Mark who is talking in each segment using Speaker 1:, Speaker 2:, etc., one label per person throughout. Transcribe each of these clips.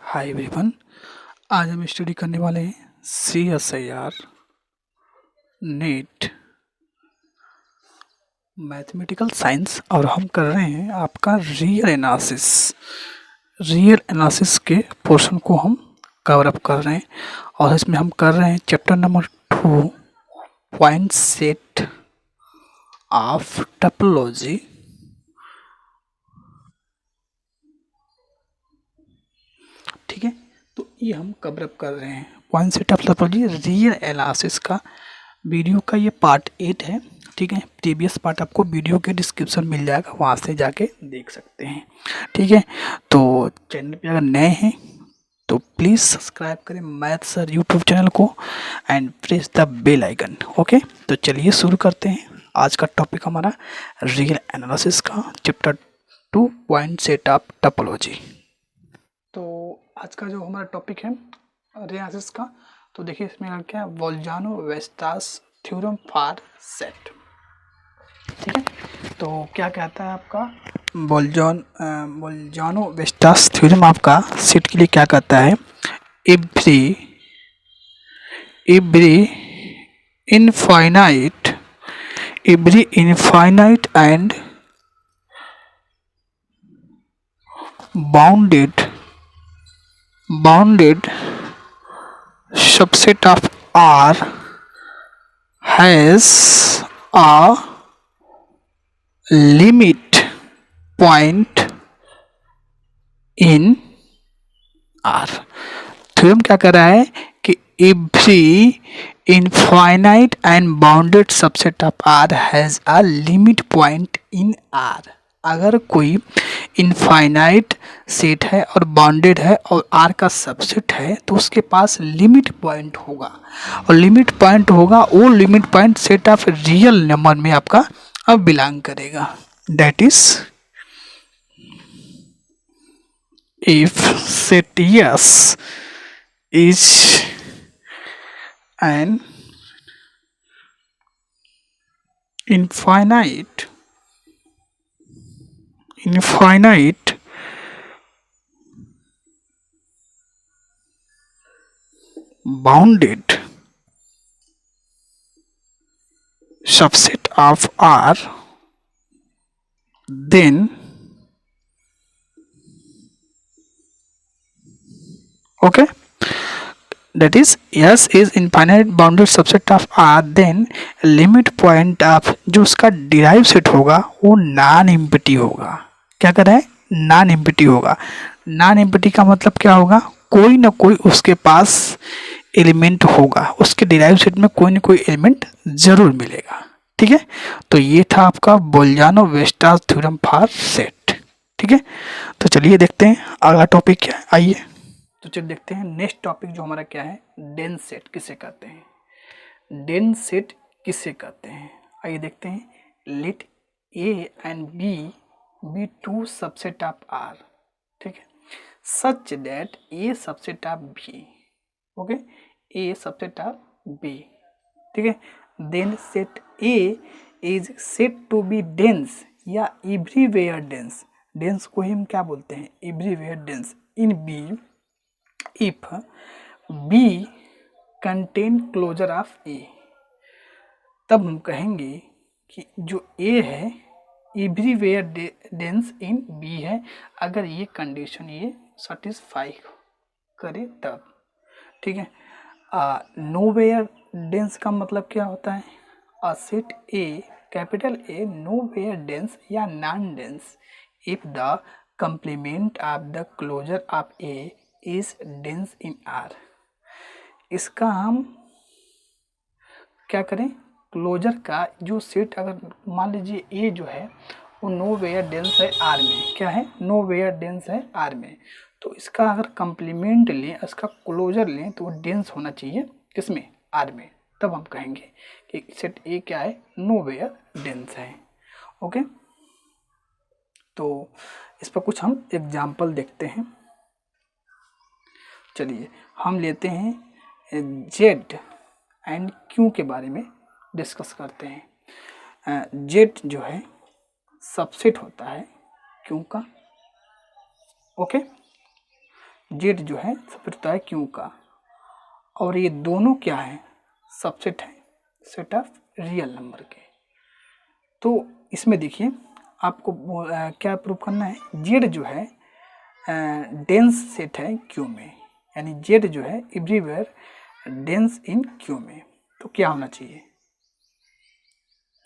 Speaker 1: Hi everyone. आज हम study करने वाले हैं CSIR नेट मैथमेटिकल साइंस और हम कर रहे हैं आपका रियल एनालिसिस के पोर्शन को हम कवर अप कर रहे हैं और इसमें हम कर रहे हैं chapter number 2 point set of topology. ठीक है, तो ये हम कवर अप कर रहे हैं point set of topology real analysis का वीडियो का ये पार्ट 8 है। ठीक है, प्रीवियस पार्ट आपको वीडियो के डिस्क्रिप्शन मिल जाएगा, वहाँ से जाके देख सकते हैं। ठीक है, तो चैनल पे अगर नए हैं तो प्लीज़ सब्सक्राइब करें मैथ सर यूट्यूब चैनल को and press the bell icon. Okay, तो चलिए शुरू करते हैं। आज का टॉपिक हमारा रियल एनालिसिस का chapter 2 point set of topology. तो आज का जो हमारा टॉपिक है रियल एनालिसिस का, तो देखिए इसमें क्या है, बोल्जानो-वेस्टास थ्योरम फॉर सेट। ठीक है, तो क्या कहता है आपका बोल्जानो-वेस्टास थ्योरम आपका सेट के लिए क्या कहता है, every infinite and bounded subset of R has a limit point in R। Theorem क्या कर रहा है कि every infinite and bounded subset of R has a limit point in R। अगर कोई इनफाइनाइट सेट है और बाउंडेड है और R का सबसेट है तो उसके पास लिमिट पॉइंट होगा, और लिमिट पॉइंट होगा वो limit point set of real number में आपका अब बिलोंग करेगा। That is if set S is an infinite bounded subset of R, then okay, that is S is infinite bounded subset of R, then limit point of जो उसका derive set होगा वो non empty होगा। क्या कर रहा है, non empty होगा। नॉन एम्प्टी का मतलब क्या होगा, कोई ना कोई उसके पास एलिमेंट होगा, उसके डिराइव सेट में कोई ना कोई एलिमेंट जरूर मिलेगा। ठीक है, तो ये था आपका बोल्जानो-वेस्टास थ्योरम फॉर सेट। ठीक है, तो चलिए देखते हैं अगला टॉपिक क्या है। आइए तो चलिए देखते हैं नेक्स्ट टॉपिक जो हमारा क्या है, डेंस सेट किसे कहते हैं। डेंस सेट किसे कहते हैं, आइए देखते हैं। Let A and B be two subset of R। ठीक है, such that A subset of B, okay, A subset of B। ठीक है, then set A is said to be dense या एवरीवेयर डेंस। डेंस को ही हम क्या बोलते हैं, everywhere dense in B if B contain closure of A। तब हम कहेंगे कि जो A है एवरीवेयर डेंस इन B है, अगर ये कंडीशन ये सेटिस्फाई करे तब। ठीक है, नोवेयर डेंस का मतलब क्या होता है, a set A capital A nowhere dense या non dense if the complement of the closure of A is dense in R। इसका हम क्या करें, क्लोजर का जो सेट अगर मान लीजिए A जो है वो नो वेयर डेंस है R में, क्या है, नो वेयर डेंस है R में, तो इसका अगर कंप्लीमेंट लें, इसका क्लोजर लें तो वो डेंस होना चाहिए किसमें, R में। तब हम कहेंगे कि सेट A क्या है, नो वेयर डेंस है। ओके, तो इस पर कुछ हम एग्जाम्पल देखते हैं। चलिए हम लेते हैं जेड एंड क्यू के बारे में डिस्कस करते हैं। जेड जो है सबसेट होता है क्यू का। ओके, जेड जो है सबसेट होता है क्यू का, और ये दोनों क्या है, सबसेट है सेट ऑफ रियल नंबर के। तो इसमें देखिए आपको क्या प्रूव करना है, जेड जो है डेंस सेट है क्यू में, यानी जेड जो है एवरीवेयर डेंस इन क्यू में। तो क्या होना चाहिए,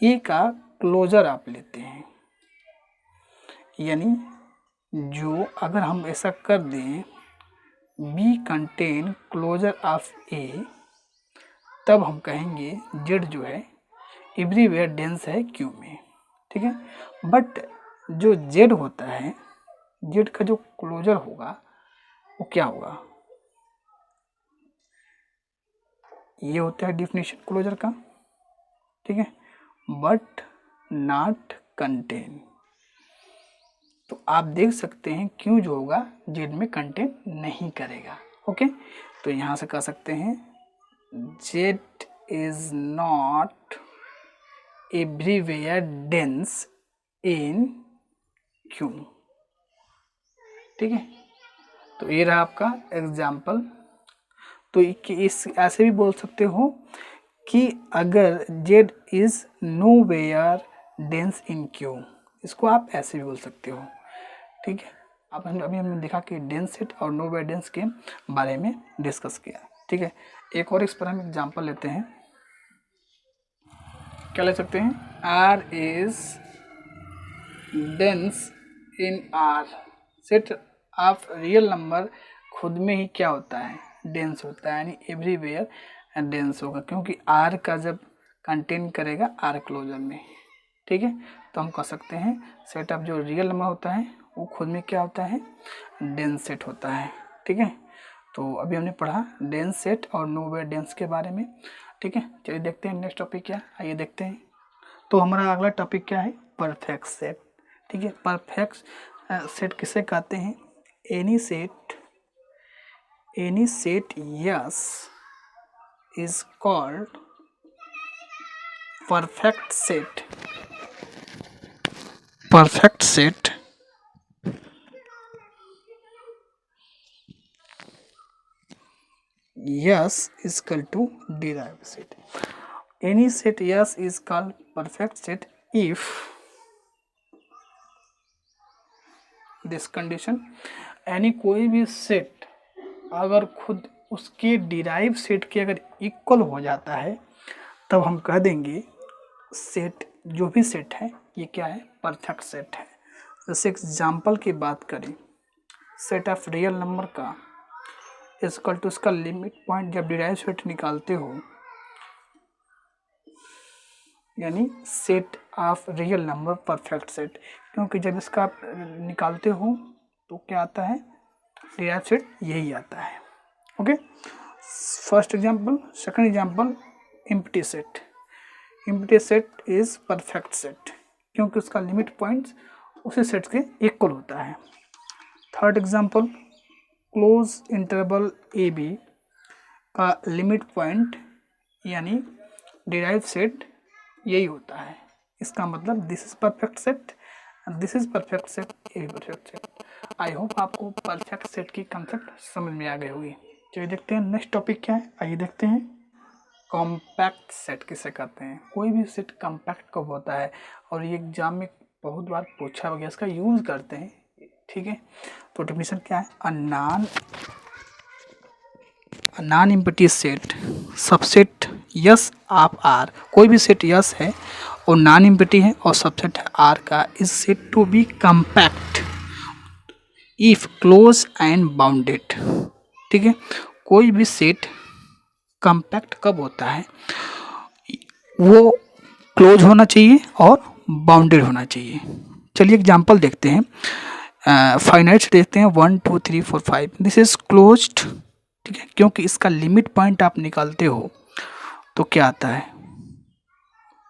Speaker 1: ए का क्लोजर आप लेते हैं, यानी जो अगर हम ऐसा कर दें बी कंटेन क्लोजर ऑफ ए, तब हम कहेंगे जेड जो है एवरीवेयर डेंस है क्यू में, ठीक है। बट जो जेड होता है, जेड का जो क्लोजर होगा वो क्या होगा, ये होता है डिफिनेशन क्लोजर का, ठीक है, बट नॉट कंटेन। तो आप देख सकते हैं क्यू जो होगा जेड में कंटेन नहीं करेगा। ओके, तो यहाँ से कह सकते हैं Z is not everywhere dense in Q, ठीक है। तो ये रहा आपका एग्जाम्पल। तो इस ऐसे भी बोल सकते हो कि अगर Z is nowhere dense in Q, इसको आप ऐसे भी बोल सकते हो, ठीक है। अब अभी हमने देखा कि डेंस सेट और नो वेयर डेंस के बारे में डिस्कस किया, ठीक है। एक और इस पर हम एग्जाम्पल लेते हैं, क्या ले सकते हैं, R is dense in R, set of real number खुद में ही क्या होता है, डेंस होता है, यानी एवरीवेयर डेंस होगा, क्योंकि आर का जब कंटेन करेगा आर क्लोजर में, ठीक है। तो हम कह सकते हैं सेट ऑफ जो रियल नंबर होता है वो खुद में क्या होता है, डेंस सेट होता है, ठीक है। तो अभी हमने पढ़ा डेंस सेट और नो वेयर डेंस के बारे में, ठीक है। चलिए देखते हैं नेक्स्ट टॉपिक क्या, आइए देखते हैं। तो हमारा अगला टॉपिक क्या है, परफेक्ट सेट, ठीक है। परफेक्ट सेट किसे कहते हैं, any set yes is called perfect set yes is equal to derived set. Any set yes is called perfect set if this condition, यानी कोई भी सेट अगर खुद उसके डिराइव सेट के अगर इक्वल हो जाता है तब हम कह देंगे सेट, जो भी सेट है ये क्या है, परफेक्ट सेट है। जैसे एग्जाम्पल की बात करें, सेट ऑफ रियल नंबर का इक्वल टू उसका लिमिट पॉइंट जब डिराइव सेट निकालते हो, यानी set of real number perfect set, क्योंकि जब इसका आप निकालते हो तो क्या आता है, डिराइव सेट यही आता है। Okay, first example. Second example, empty set. Empty set is perfect set क्योंकि उसका लिमिट पॉइंट्स उसी सेट के इक्वल होता है। Third example, close interval A B का लिमिट पॉइंट यानी डिराइव सेट यही होता है। इसका मतलब this is perfect set, this is perfect set, ये परफेक्ट सेट। आई होप आपको परफेक्ट सेट की कंसेप्ट समझ में आ गई होगी। चलिए देखते हैं नेक्स्ट टॉपिक क्या है, आइए देखते हैं। कॉम्पैक्ट सेट किसे कहते हैं, कोई भी सेट कॉम्पैक्ट कब होता है, और ये एग्जाम में बहुत बार पूछा गया, इसका यूज करते हैं, ठीक है। तो डेफिनेशन क्या है, a non empty set subset yes of R, कोई भी सेट यस है और नॉन एम्प्टी है और सबसेट है आर का, is said to be compact if close and bounded, ठीक है। कोई भी सेट कॉम्पैक्ट कब होता है, वो क्लोज होना चाहिए और बाउंडेड होना चाहिए। चलिए एग्जांपल देखते हैं, फाइनाइट देखते हैं 1 2 3 4 5, दिस इज क्लोज्ड, ठीक है, क्योंकि इसका लिमिट पॉइंट आप निकालते हो तो क्या आता है,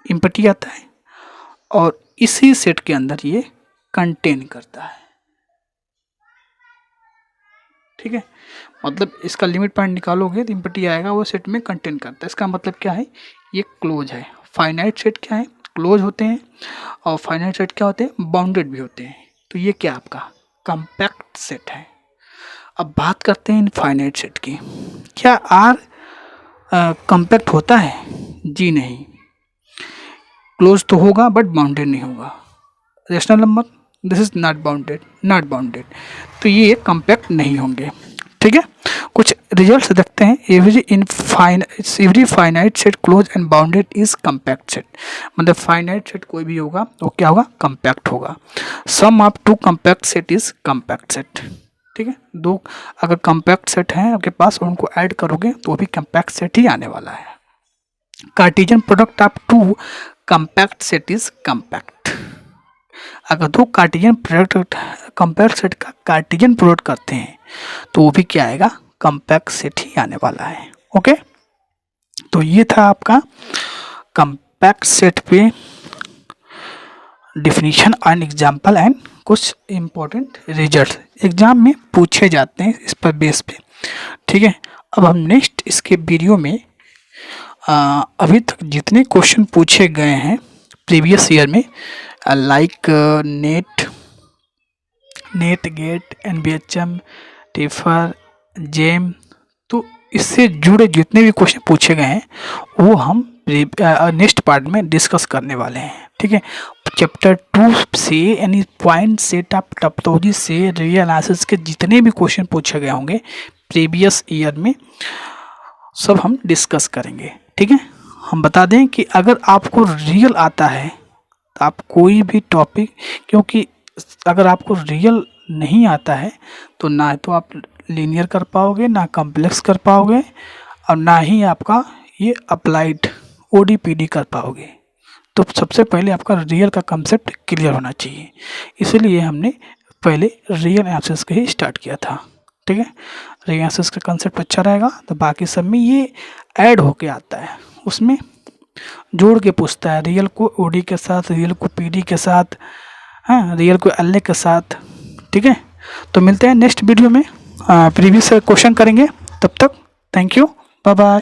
Speaker 1: एम्प्टी आता है, और इसी सेट के अंदर ये कंटेन करता है, ठीक है। मतलब इसका लिमिट पॉइंट निकालोगे तो एम्प्टी आएगा, वो सेट में कंटेन करता है। इसका मतलब क्या है, ये क्लोज है। फाइनाइट सेट क्या है, क्लोज होते हैं, और फाइनाइट सेट क्या होते हैं, बाउंडेड भी होते हैं। तो ये क्या आपका कॉम्पैक्ट सेट है। अब बात करते हैं इनफाइनाइट सेट की। क्या आर कॉम्पैक्ट होता है? जी नहीं, क्लोज तो होगा बट बाउंडेड नहीं होगा। Rational number, this is not bounded, तो ये कॉम्पैक्ट नहीं होंगे। ठीक है, कुछ रिजल्ट्स देखते हैं। Every finite set close and bounded is compact set, मतलब फाइनाइट सेट कोई भी होगा तो क्या होगा? कॉम्पैक्ट होगा। Sum of two compact set is compact set. ठीक है, दो अगर कॉम्पैक्ट सेट हैं आपके पास, उनको ऐड करोगे तो भी कॉम्पैक्ट सेट ही आने वाला है। Cartesian product of two compact set is compact. अगर दो कार्टेशियन प्रोडक्ट कॉम्पैक्ट सेट का कार्टेशियन प्रोडक्ट करते हैं तो वो भी क्या आएगा? कॉम्पैक्ट सेट ही आने वाला है। ओके, तो ये था आपका कॉम्पैक्ट सेट पे डिफिनीशन एंड एग्जाम्पल एंड कुछ इम्पोर्टेंट रिजल्ट एग्जाम में पूछे जाते हैं इस पर बेस पे। ठीक है, अब हम नेक्स्ट इसके वीडियो में अभी तक जितने क्वेश्चन पूछे गए हैं प्रीवियस ईयर में, like NET GATE NBHM TIFR JAM, तो इससे जुड़े जितने भी क्वेश्चन पूछे गए हैं वो हम नेक्स्ट पार्ट में डिस्कस करने वाले हैं। ठीक है, चैप्टर 2 से यानी पॉइंट सेट ऑफ टोपोलॉजी से रियल एनालिसिस के जितने भी क्वेश्चन पूछे गए होंगे प्रीवियस ईयर में सब हम डिस्कस करेंगे। ठीक है, हम बता दें कि अगर आपको रियल आता है तो आप कोई भी टॉपिक, क्योंकि अगर आपको रियल नहीं आता है तो ना तो आप लीनियर कर पाओगे, ना कॉम्प्लेक्स कर पाओगे, और ना ही आपका ये अप्लाइड OD-PD कर पाओगे। तो सबसे पहले आपका रियल का कंसेप्ट क्लियर होना चाहिए, इसलिए हमने पहले रियल एनालिसिस का ही स्टार्ट किया था। ठीक है, रियल एनालिसिस का कंसेप्ट अच्छा रहेगा तो बाकी सब में ये ऐड होके आता है, उसमें जोड़ के पूछता है रियल को OD के साथ, रियल को PD के साथ, हाँ रियल को LA के साथ। ठीक है, तो मिलते हैं नेक्स्ट वीडियो में, प्रीवियस क्वेश्चन करेंगे। तब तक थैंक यू, बाय बाय।